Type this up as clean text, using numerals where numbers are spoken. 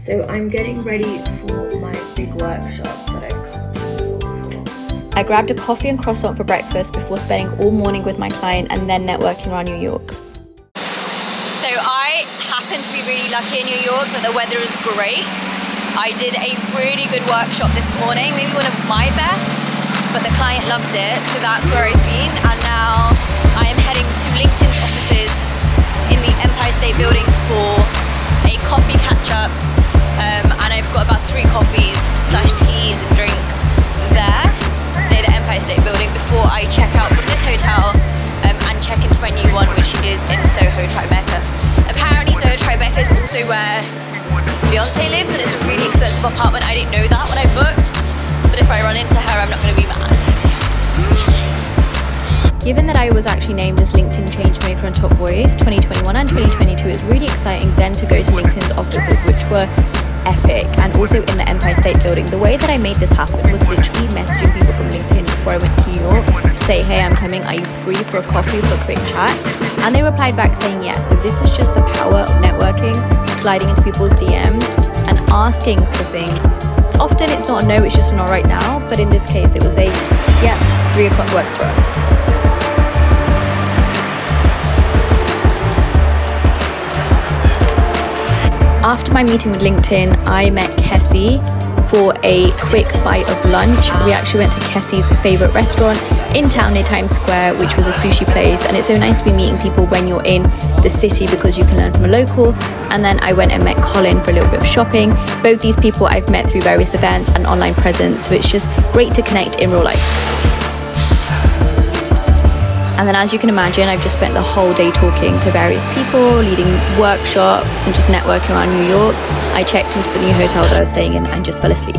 So I'm getting ready for my big workshop that I've come to New York for. I grabbed a coffee and croissant for breakfast before spending all morning with my client and then networking around New York. So I happen to be really lucky in New York that the weather is great. I did a really good workshop this morning, maybe one of my best, but the client loved it, so that's where I've been. And now I am heading to LinkedIn's offices in the Empire State Building for a coffee catch-up, and I've got about 3 coffees / teas and drinks there near the Empire State Building before I check out from this hotel and check into my new one, which is in Soho, Tribeca. Apparently Soho, Tribeca is also where Beyonce lives, and it's a really expensive apartment. I didn't know that when I booked, but if I run into her, I'm not going to be mad. Given that I was actually named as LinkedIn Changemaker and Top Voice 2021 and 2022, it was really exciting then to go to LinkedIn's offices, which were epic, and also in the Empire State Building. The way that I made this happen was literally messaging people from LinkedIn before I went to New York to say, hey, I'm coming, are you free for a coffee, for a quick chat? And they replied back saying yes. So this is just the power of networking, sliding into people's DMs and asking for things. Often it's not a no, it's just not right now, but in this case it was a, yeah, 3 o'clock works for us. After my meeting with LinkedIn, I met Kesi for a quick bite of lunch. We actually went to Kesi's favorite restaurant in town near Times Square, which was a sushi place, and it's so nice to be meeting people when you're in the city because you can learn from a local. And then I went and met Colin for a little bit of shopping. Both these people I've met through various events and online presence, so it's just great to connect in real life. And then, as you can imagine, I've just spent the whole day talking to various people, leading workshops and just networking around New York. I checked into the new hotel that I was staying in and just fell asleep.